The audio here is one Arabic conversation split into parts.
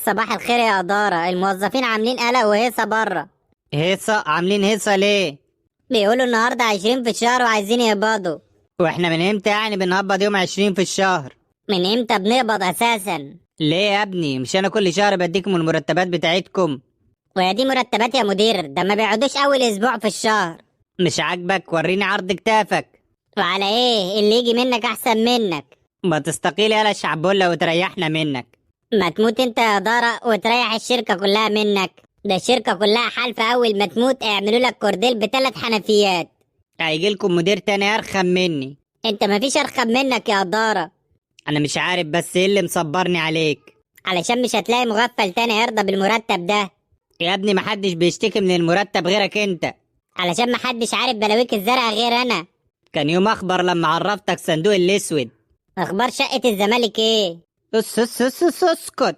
صباح الخير يا إدارة، الموظفين عاملين قلق وهيصة بره. هيصة؟ عاملين هيصة ليه؟ بيقولوا النهاردة 20 في الشهر وعايزين يقبضوا. واحنا من امتى يعني بنقبض يوم 20 في الشهر؟ من امتى بنقبض أساسا؟ ليه يا ابني؟ مش انا كل شهر بديكم المرتبات بتاعتكم؟ ويا دي مرتبات يا مدير؟ ده ما بيقعدوش أول أسبوع في الشهر. مش عاجبك؟ وريني عرض كتافك. وعلى إيه؟ اللي يجي منك أحسن منك. ما تستقيل يالا الشعبولة وتريحنا منك. ما تموت انت يا إدارة وتريح الشركة كلها منك. ده الشركة كلها حالفة أول ما تموت اعملوا لك كورديل ب3 حنفيات. هيجيلكم مدير تاني ارخم مني. انت ما فيش أرخم منك يا إدارة. انا مش عارف بس ايه اللي مصبرني عليك. علشان مش هتلاقي مغفل تاني يرضى بالمرتب ده. يا ابني محدش بيشتكي من المرتب غيرك انت. علشان محدش عارف بلاويك الزرقاء غير أنا. كان يوم اخبر لما عرفتك صندوق الاسود. اخبار شقة الزمالك ايه؟ اسكت.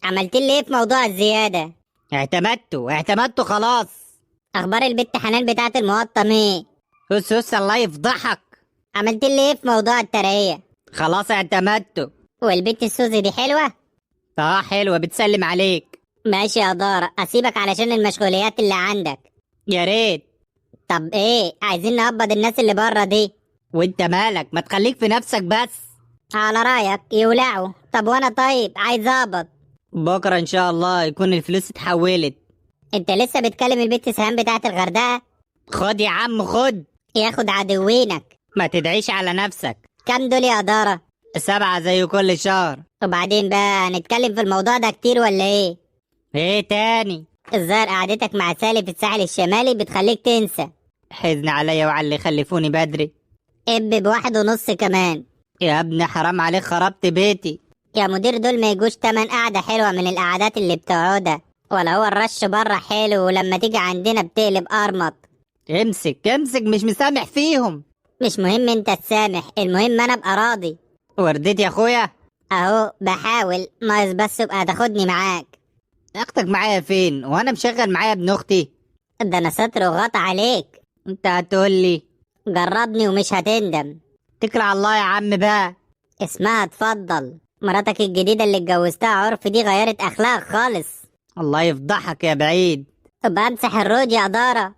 عملت لي ايه في موضوع الزيادة؟ اعتمدته خلاص. اخبار البت حنان بتاعة المقطم ايه؟ الله يفضحك. عملت لي ايه في موضوع الترقية؟ خلاص اعتمدته. والبت السوزي دي حلوة؟ حلوة بتسلم عليك. ماشي يا دارة، اسيبك علشان المشغوليات اللي عندك. يا ريت. طب ايه، عايزين نقبض الناس اللي بره دي. وانت مالك؟ ما تخليك في نفسك بس. على رأيك يولعوا. طب وانا طيب عايز اقبض. بكرة ان شاء الله يكون الفلوس اتحولت. انت لسه بتكلم البت سهام بتاعة الغردقة؟ خد يا عم خد. ياخد عدوينك. ما تدعيش على نفسك. كم دول يا دارة؟ 7 زي كل شهر. وبعدين بقى هنتكلم في الموضوع ده كتير ولا ايه؟ ايه تاني؟ الظاهر قعدتك مع سالي في الساحل الشمالي بتخليك تنسى. حزن عليا وعلى اللي خلفوني بدري. ب1.5 كمان. يا ابني حرام عليك، خربت بيتي. يا مدير دول ما يجوش تمن قعدة حلوة من القعدات اللي بتقعدها. ولا هو الرش بره حلو ولما تيجي عندنا بتقلب قرمط. امسك مش مسامح فيهم. مش مهم انت تسامح، المهم انا ابقى راضي. ورديت يا اخويا. اهو بحاول، ناقص بس ابقى تاخدني معاك. اختك معايا فين وانا مشغل معايا ابن اختي؟ ده انا ستر وغطى عليك. انت هتقول لي جربني ومش هتندم. اتكل على الله يا عم بقى. اسمها اتفضل. مراتك الجديدة اللي اتجوزتها عرف دي غيرت اخلاق خالص. الله يفضحك يا بعيد. ابقى امسح الروج يا دارة.